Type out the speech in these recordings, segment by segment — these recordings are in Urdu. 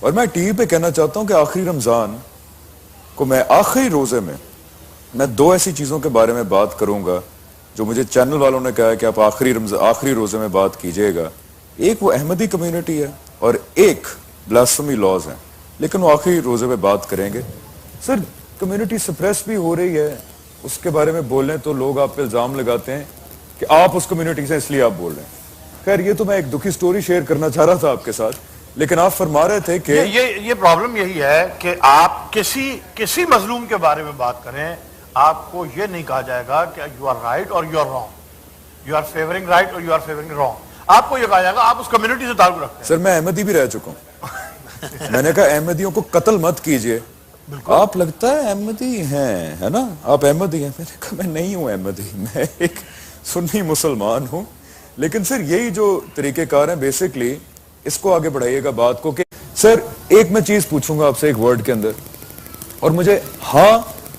اور میں ٹی وی پہ کہنا چاہتا ہوں کہ آخری رمضان کو میں آخری روزے میں دو ایسی چیزوں کے بارے میں بات کروں گا جو مجھے چینل والوں نے کہا ہے کہ آپ آخری روزے میں بات کیجئے گا. ایک وہ احمدی کمیونٹی ہے اور ایک بلاسفمی لاز ہیں, لیکن وہ آخری روزے میں بات کریں گے. سر, کمیونٹی سپریس بھی ہو رہی ہے, اس کے بارے میں بولیں تو لوگ آپ پہ الزام لگاتے ہیں کہ آپ اس کمیونٹی سے اس لیے آپ بول رہے ہیں. خیر, یہ تو میں ایک دکھی سٹوری شیئر کرنا چاہ رہا تھا آپ کے ساتھ, لیکن آپ فرما رہے تھے کہ یہ پرابلم یہی ہے کہ آپ کسی مظلوم کے بارے میں بات کریں, آپ کو یہ نہیں کہا جائے گا کہ یو آر رائٹ اور you are wrong, you are favouring right اور یو آر فیورنگ رانگ. آپ کو یہ کہا جائے گا آپ اس کمیونٹی سے تعلق رکھتے ہیں. سر, میں احمدی بھی رہ چکا ہوں. میں نے کہا احمدیوں کو قتل مت کیجئے. آپ لگتا ہے احمدی ہیں, ہے نا, آپ احمدی ہیں. میں نے کہا میں نہیں ہوں احمدی, میں ایک سنی مسلمان ہوں. لیکن سر, یہی جو طریقہ کار ہیں بیسکلی, اس کو آگے بڑھائیے گا بات کو کہ سر ایک میں چیز پوچھوں گا آپ سے ایک ورڈ کے اندر, اور مجھے ہاں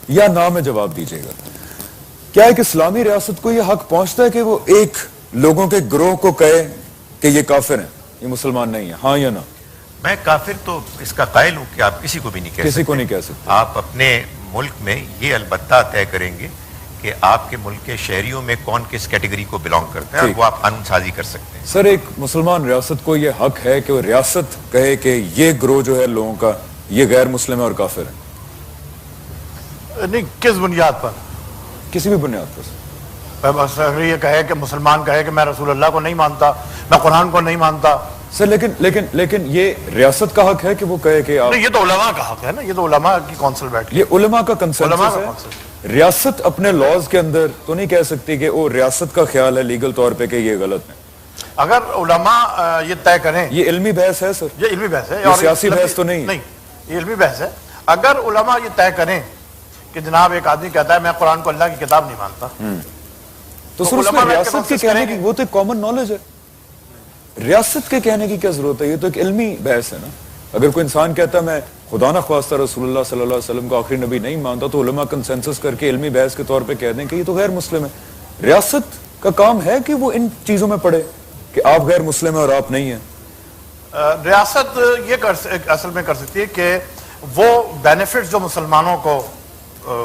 یا نہ میں جواب دیجیے گا. کیا ایک اسلامی ریاست کو یہ حق پہنچتا ہے کہ وہ ایک لوگوں کے گروہ کو کہے کہ یہ کافر ہیں, یہ مسلمان نہیں ہیں, ہاں یا نہ؟ میں کافر تو اس کا قائل ہوں کہ آپ کسی کو بھی نہیں کہہ سکتے. کسی کو نہیں کہہ سکتے. آپ اپنے ملک میں یہ البتہ طے کریں گے کہ آپ کے ملک کے شہریوں میں کون کس کیٹیگری کو بلانگ کرتا ہے, اور وہ آپ قانون سازی کر سکتے ہیں. سر, ایک مسلمان ریاست کو یہ حق ہے کہ وہ ریاست کہے کہ یہ گروہ جو ہے لوگوں کا یہ غیر مسلم ہے اور کافر ہے؟ نہیں, کس بنیاد پر؟ کسی بھی بنیاد پر. اگر یہ کہے کہ مسلمان کہے کہ میں رسول اللہ کو نہیں مانتا, میں قرآن کو نہیں مانتا. سر لیکن یہ ریاست کا حق ہے کہ وہ کہے کہ آپ, یہ تو علماء کا حق ہے نا, یہ تو علماء کی کونسل بیٹھ, یہ علماء کا کنسنسس ہے. ریاست اپنے لاز کے اندر تو نہیں کہہ سکتی کہ وہ ریاست کا خیال ہے لیگل طور پہ کہ یہ غلط ہے. اگر علماء یہ طے کریں, یہ علمی بحث ہے سر, یہ علمی بحث ہے, یہ سیاسی بحث تو نہیں. نہیں, یہ علمی بحث ہے. اگر علماء یہ طے کریں کہ جناب ایک آدمی کہتا ہے میں قرآن کو اللہ کی کتاب نہیں مانتا, تو سر اس میں ریاست کے کہنے کی, وہ تو ایک کامن نالج ہے, ریاست کے کہنے کی کیا ضرورت ہے؟ یہ تو ایک علمی بحث ہے نا. اگر کوئی انسان کہتا ہے میں خدا نہ خواستہ رسول اللہ صلی اللہ علیہ وسلم کو آخری نبی نہیں مانتا, تو علماء کنسنسس کر کے علمی بحث کے طور پہ کہہ دیں کہ یہ تو غیر مسلم ہے. ریاست کا کام ہے کہ وہ ان چیزوں میں پڑے کہ آپ غیر مسلم ہیں اور آپ نہیں ہیں. ریاست یہ اصل میں کر سکتی ہے کہ وہ بینیفٹس جو مسلمانوں کو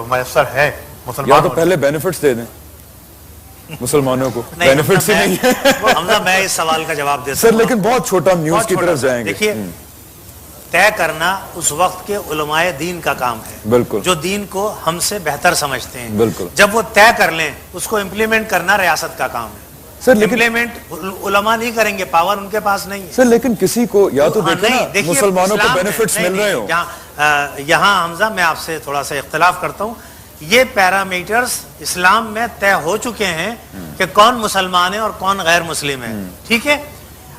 میسر ہے, یا تو پہلے بینیفٹس دے دیں مسلمانوں کو, بینیفٹس ہی نہیں ہے. حمزہ, میں اس سوال کا جواب دیتا سر, لیکن بہت چھوٹا نیوز کی طرف جائیں گے. دیکھیے, طے کرنا اس وقت کے علماء دین کا کام ہے, بالکل, جو دین کو ہم سے بہتر سمجھتے ہیں. بالکل, جب وہ طے کر لیں اس کو امپلیمنٹ کرنا ریاست کا کام ہے. سر لیکن امپلیمنٹ علماء نہیں کریں گے, پاور ان کے پاس نہیں ہے. سر لیکن کسی کو یا تو دیکھیں نا مسلمانوں کو بینیفٹس مل رہے ہوں. یہاں حمزہ میں آپ سے تھوڑا سا اختلاف کرتا ہوں. یہ پیرامیٹرز اسلام میں طے ہو چکے ہیں کہ کون مسلمان ہے اور کون غیر مسلم ہے, ٹھیک ہے.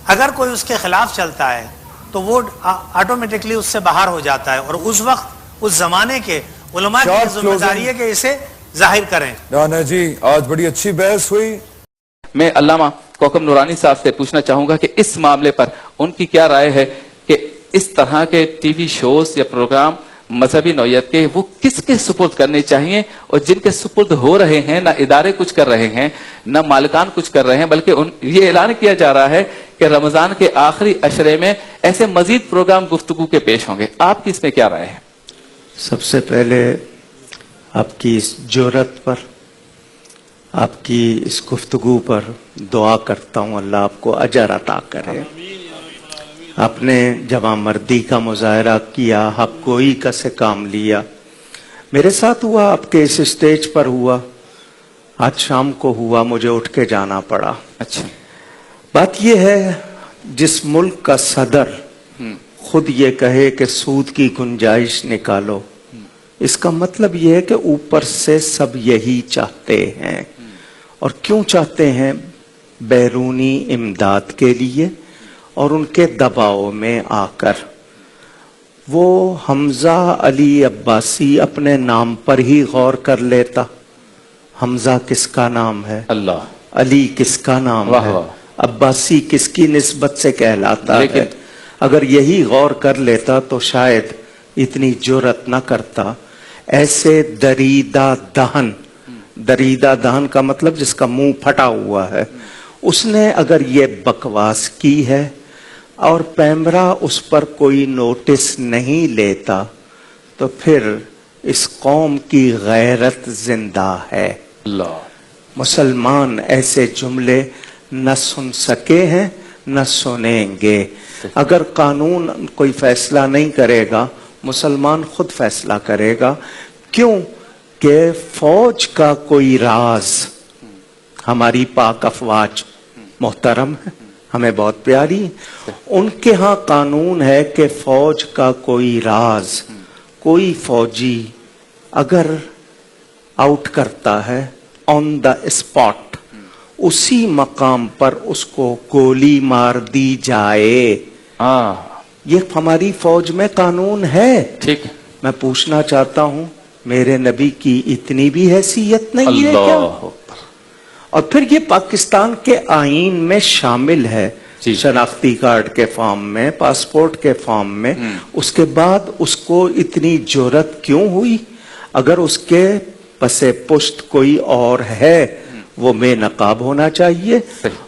اگر کوئی اس کے خلاف چلتا ہے تو وہ آٹومیٹکلی اس سے باہر ہو جاتا ہے, اور اس وقت اس زمانے کے علماء کی ذمہ داری ہے کہ اسے ظاہر کریں. رانا جی, آج بڑی اچھی بحث ہوئی. میں علامہ کوکب نورانی صاحب سے پوچھنا چاہوں گا کہ اس معاملے پر ان کی کیا رائے ہے کہ اس طرح کے ٹی وی شوز یا پروگرام مذہبی نوعیت کے وہ کس کے سپرد کرنے چاہیے, اور جن کے سپرد ہو رہے ہیں نہ ادارے کچھ کر رہے ہیں نہ مالکان کچھ کر رہے ہیں, بلکہ یہ اعلان کیا جا رہا ہے کہ رمضان کے آخری عشرے میں ایسے مزید پروگرام گفتگو کے پیش ہوں گے. آپ کی اس میں کیا رائے ہے؟ سب سے پہلے آپ کی اس جرأت پر, آپ کی اس گفتگو پر دعا کرتا ہوں اللہ آپ کو اجر عطا کرے. آپ نے جوان مردی کا مظاہرہ کیا, حق گوئی کا سے کام لیا. میرے ساتھ ہوا, آپ کے اس اسٹیج پر ہوا, آج شام کو ہوا, مجھے اٹھ کے جانا پڑا. اچھا, بات یہ ہے جس ملک کا صدر خود یہ کہے کہ سود کی گنجائش نکالو, اس کا مطلب یہ ہے کہ اوپر سے سب یہی چاہتے ہیں. اور کیوں چاہتے ہیں؟ بیرونی امداد کے لیے, اور ان کے دباؤ میں آ کر. وہ حمزہ علی عباسی اپنے نام پر ہی غور کر لیتا. حمزہ کس کا نام ہے؟ اللہ. علی کس کا نام ہے؟ عباسی کس کی نسبت سے کہلاتا ہے؟ اگر یہی غور کر لیتا تو شاید اتنی جرأت نہ کرتا. ایسے دریدہ دہن, دریدہ دہن کا مطلب جس کا منہ پھٹا ہوا ہے, اس نے اگر یہ بکواس کی ہے اور پیمرا اس پر کوئی نوٹس نہیں لیتا تو پھر اس قوم کی غیرت زندہ ہے. اللہ. مسلمان ایسے جملے نہ سن سکے ہیں نہ سنیں گے. اگر قانون کوئی فیصلہ نہیں کرے گا مسلمان خود فیصلہ کرے گا. کیوں کہ فوج کا کوئی راز، ہماری پاک افواج محترم ہے، ہمیں بہت پیاری، ان کے ہاں قانون ہے کہ فوج کا کوئی راز کوئی فوجی اگر آؤٹ کرتا ہے آن دا اسپاٹ، اسی مقام پر اس کو گولی مار دی جائے. یہ ہماری فوج میں قانون ہے. ٹھیک. میں پوچھنا چاہتا ہوں میرے نبی کی اتنی بھی حیثیت نہیں ہے کیا؟ اور پھر یہ پاکستان کے آئین میں شامل ہے، شناختی کارڈ کے فارم میں، پاسپورٹ کے فارم میں. اس کے بعد اس کو اتنی جرأت کیوں ہوئی؟ اگر اس کے پس پشت کوئی اور ہے وہ بے نقاب ہونا چاہیے.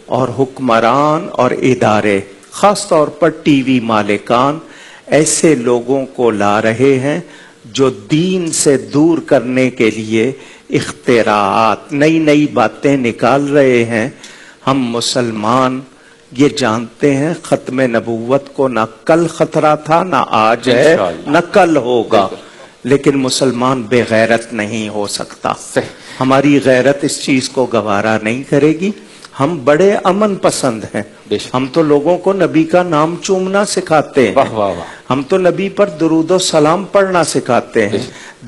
اور حکمران اور ادارے خاص طور پر ٹی وی مالکان ایسے لوگوں کو لا رہے ہیں جو دین سے دور کرنے کے لیے اختراعات، نئی نئی باتیں نکال رہے ہیں. ہم مسلمان یہ جانتے ہیں ختم نبوت کو نہ کل خطرہ تھا نہ آج ہے نہ کل ہوگا، لیکن مسلمان بے غیرت نہیں ہو سکتا. ہماری غیرت اس چیز کو گوارا نہیں کرے گی. ہم بڑے امن پسند ہیں. ہم تو لوگوں کو نبی کا نام چومنا سکھاتے ہیں. ہم تو نبی پر درود و سلام پڑھنا سکھاتے ہیں.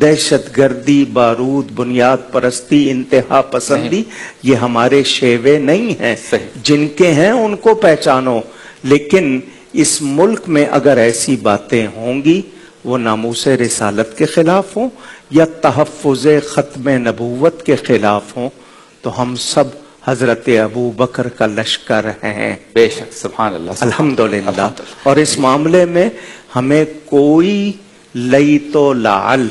دہشت گردی، بارود، بنیاد پرستی، انتہا پسندی یہ ہمارے شیوے نہیں ہیں. جن کے ہیں ان کو پہچانو. لیکن اس ملک میں اگر ایسی باتیں ہوں گی وہ ناموس رسالت کے خلاف ہوں یا تحفظ ختم نبوت کے خلاف ہوں تو ہم سب حضرت ابو بکر کا لشکر ہیں. بے شک. سبحان اللہ. الحمدللہ. اور اس معاملے میں ہمیں کوئی لیت و لعل،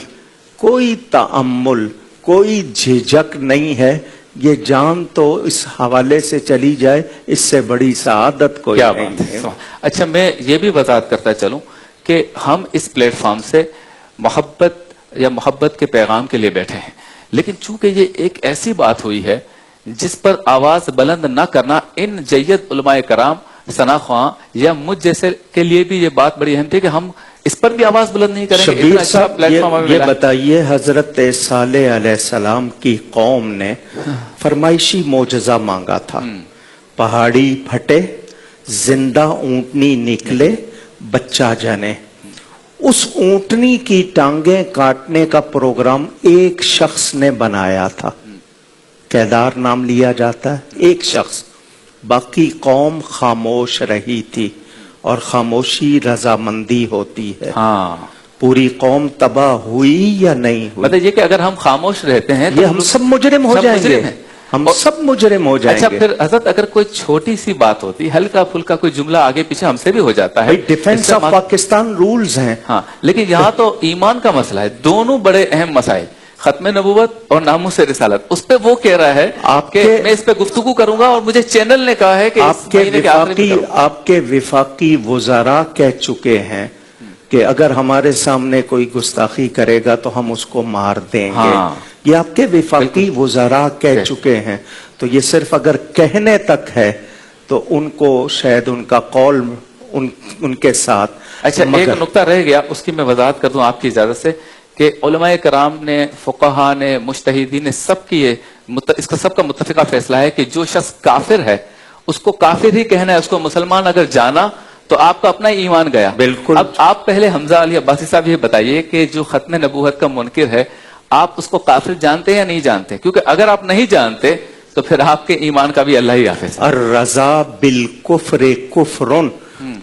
کوئی تأمل، کوئی جھجک نہیں ہے. یہ جان تو اس حوالے سے چلی جائے اس سے بڑی سعادت کوئی نہیں ہے. اچھا میں یہ بھی وضاحت کرتا چلوں کہ ہم اس پلیٹ فارم سے محبت یا محبت کے پیغام کے لیے بیٹھے ہیں، لیکن چونکہ یہ ایک ایسی بات ہوئی ہے جس پر آواز بلند نہ کرنا ان جید علماء کرام، ثنا خواں یا مجھ جیسے کے لیے بھی یہ بات بڑی اہم تھی کہ ہم اس پر بھی آواز بلند نہیں کریں گے. شبیر صاحب یہ بتائیے، حضرت صالح علیہ السلام کی قوم نے فرمائشی معجزہ مانگا تھا. پہاڑی پھٹے، زندہ اونٹنی نکلے، بچہ جنے. اس اونٹنی کی ٹانگیں کاٹنے کا پروگرام ایک شخص نے بنایا تھا. کیدار نام لیا جاتا ہے، ایک شخص. باقی قوم خاموش رہی تھی اور خاموشی رضامندی ہوتی ہے. پوری قوم تباہ ہوئی یا نہیں ہوئی؟ مطلب یہ کہ اگر ہم خاموش رہتے ہیں تو ہم سب مجرم ہو جائیں گے. ہم سب مجرم ہو جائیں گے. اچھا پھر حضرت اگر کوئی چھوٹی سی بات ہوتی، ہلکا پھلکا کوئی جملہ آگے پیچھے ہم سے بھی ہو جاتا ہے. ڈیفنس آف پاکستان رولز ہیں. ہاں لیکن یہاں تو ایمان کا مسئلہ ہے. دونوں بڑے اہم مسائل، ختم نبوت اور ناموس رسالت. اس پہ وہ کہہ رہا ہے کہ میں اس پہ گفتگو کروں گا اور مجھے چینل نے کہا ہے کہ آپ کے وفاقی وزراء کہہ چکے ہیں کہ اگر ہمارے سامنے کوئی گستاخی کرے گا تو ہم اس کو مار دیں گے. یہ آپ کے وفاقی وزراء کہہ چکے ہیں. تو یہ صرف اگر کہنے تک ہے تو ان کو شاید ان کا قول ان کے ساتھ. اچھا ایک نقطہ رہ گیا، اس کی میں وضاحت کر دوں آپ کی اجازت سے کہ علماء کرام نے، فقہاء نے، مجتہدین نے سب کی اس کا سب کا متفقہ فیصلہ ہے کہ جو شخص کافر ہے اس کو کافر ہی کہنا ہے. اس کو مسلمان اگر جانا تو آپ کا اپنا ایمان گیا. بالکل. اب آپ پہلے حمزہ علی عباسی صاحب یہ بتائیے کہ جو ختم نبوت کا منکر ہے آپ اس کو کافر جانتے ہیں یا نہیں جانتے؟ کیونکہ اگر آپ نہیں جانتے تو پھر آپ کے ایمان کا بھی اللہ ہی حافظ ہے. الرضا بالکفر کفر،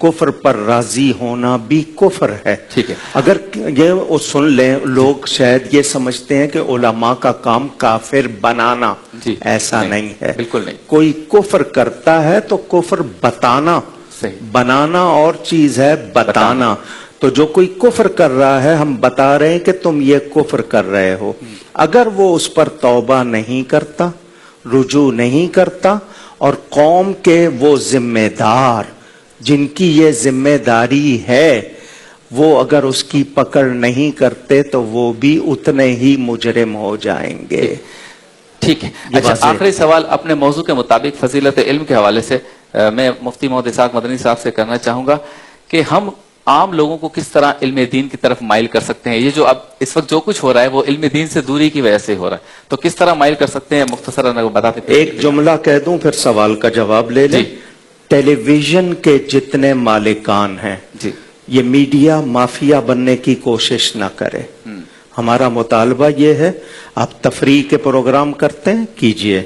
کفر پر راضی ہونا بھی کفر ہے. ٹھیک ہے. اگر یہ سن لیں لوگ شاید یہ سمجھتے ہیں کہ علماء کا کام کافر بنانا. ایسا نہیں ہے، بالکل نہیں. کوئی کفر کرتا ہے تو کفر بتانا، بنانا اور چیز ہے بتانا. تو جو کوئی کفر کر رہا ہے ہم بتا رہے ہیں کہ تم یہ کفر کر رہے ہو. اگر وہ اس پر توبہ نہیں کرتا، رجوع نہیں کرتا اور قوم کے وہ ذمہ دار جن کی یہ ذمہ داری ہے وہ اگر اس کی پکڑ نہیں کرتے تو وہ بھی اتنے ہی مجرم ہو جائیں گے. ٹھیک ہے. یہ اچھا واضح آخری سوال اپنے موضوع کے مطابق فضیلت علم کے حوالے سے میں مفتی محمد اسحاق مدنی صاحب سے کرنا چاہوں گا کہ ہم عام لوگوں کو کس طرح علم دین کی طرف مائل کر سکتے ہیں. یہ جو اب اس وقت جو کچھ ہو رہا ہے وہ علم دین سے دوری کی وجہ سے ہو رہا ہے, تو کس طرح مائل کر سکتے ہیں مختصراً اگر بتاتے. ایک جملہ کہہ دوں پھر سوال کا جواب لے لیں. ٹیلی ویژن کے جتنے مالکان ہیں جی یہ میڈیا مافیا بننے کی کوشش نہ کرے. ہمارا مطالبہ یہ ہے آپ تفریح کے پروگرام کرتے ہیں کیجئے,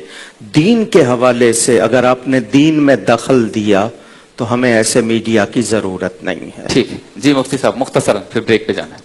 دین کے حوالے سے اگر آپ نے دین میں دخل دیا تو ہمیں ایسے میڈیا کی ضرورت نہیں ہے. ٹھیک ہے جی مفتی صاحب مختصراً پھر بریک پہ جانا ہے.